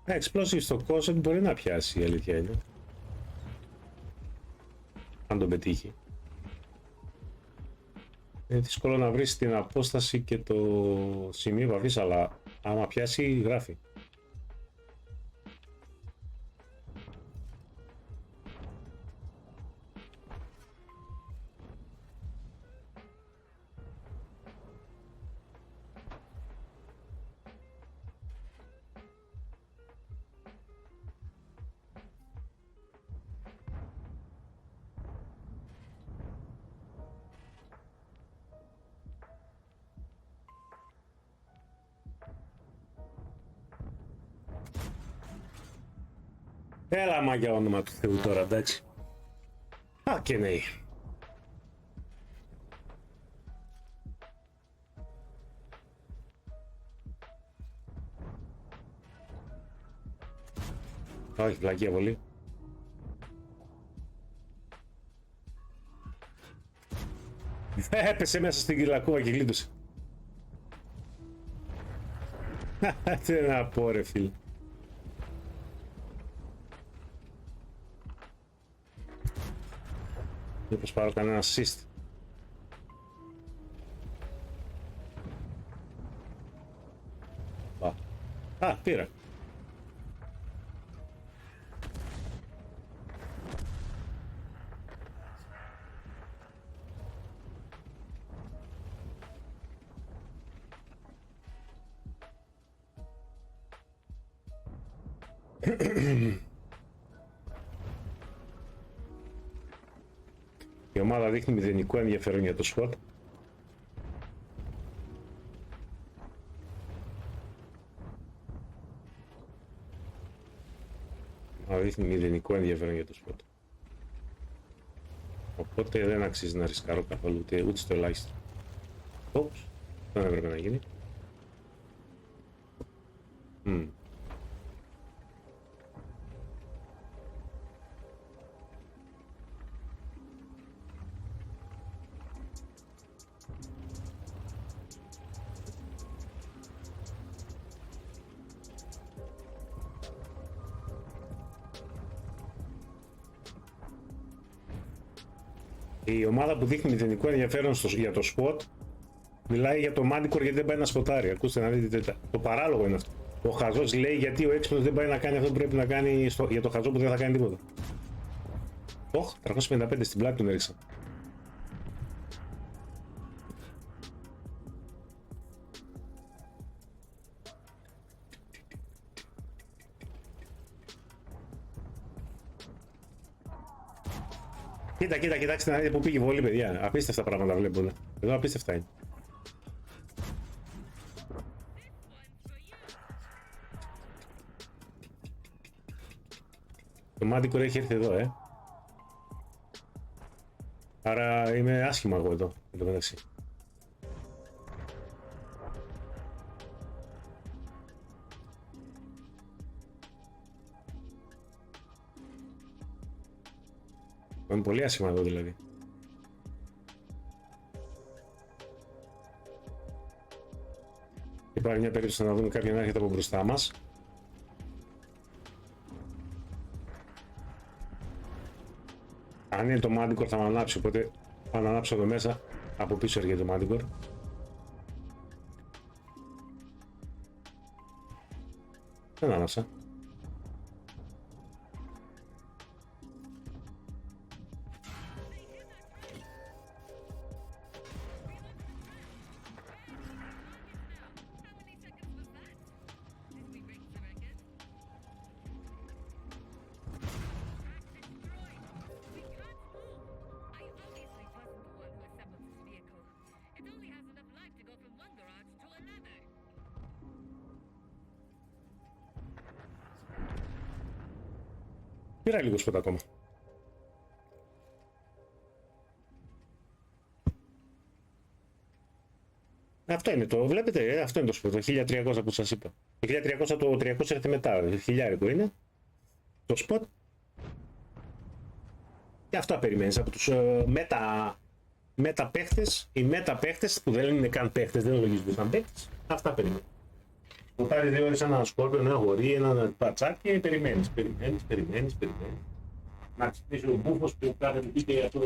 Explosive στο concept μπορεί να πιάσει, η αλήθεια είναι. Αν τον πετύχει. Είναι δύσκολο να βρεις την απόσταση και το σημείο βαφής, αλλά άμα πιάσει γράφει. Έλα μα για όνομα του Θεού τώρα, εντάξει. Α, και ναι. Όχι, πλακία πολύ. Έπεσε μέσα στην κυλακούβα και γλίτωσε. Τι να πω ρε φίλε. Μήπως πάρω κανένα assist. Α, πήρα. Η ομάδα δείχνει μηδενικό ενδιαφέρον για το σποτ. Δείχνει μηδενικό ενδιαφέρον για το σποτ. Οπότε δεν αξίζει να ρισκάρω καθόλου ούτε στο ελάχιστο. Oops, δεν έπρεπε να γίνει. Η ομάδα που δείχνει μηδενικό ενδιαφέρον για το spot μιλάει για το Manticore γιατί δεν πάει να σποτάρει. Ακούστε να δείτε, το παράλογο είναι αυτό. Ο χαζός λέει γιατί ο έξυπνος δεν πάει να κάνει αυτό που πρέπει να κάνει για το χαζό που δεν θα κάνει τίποτα. Ωχ, 355 στην πλάτη τον έριξα. Κοιτάξτε να δείτε που πήγε η βολή, παιδιά. Απίστευτα πράγματα βλέπω εδώ. Εδώ απίστευτα είναι. Το Manticore έχει έρθει εδώ, Άρα είμαι άσχημα εγώ εδώ, εν τω μεταξύ. Είναι πολύ άσχημα εδώ δηλαδή. Υπάρχει μια περίπτωση να δούμε κάποιον να έρχεται από μπροστά μας. Αν είναι το Manticore θα με ανάψει, οπότε θα ανάψω εδώ μέσα. Από πίσω έρχεται το Manticore. Δεν άναψα. Πήρα λίγο σποτ ακόμα. Αυτό είναι το, βλέπετε, αυτό είναι το σποτ, το 1300 που σας είπα. Το 1300, το 300 έρθει μετά, 1000 είναι. Το σποτ. Και αυτά περιμένεις από τους μετα παίχτες, οι μετα παίχτες που δεν είναι καν παίχτες, δεν λογίζονται σαν παίχτες. Αυτά περιμένεις. Ποτάρει 2 ώρες έναν σκόρπιο, ένα γορί, ένα πατσάκι και περιμένεις. Να ξυπνήσει ο μπούφος που κάθεται εκεί και αυτό.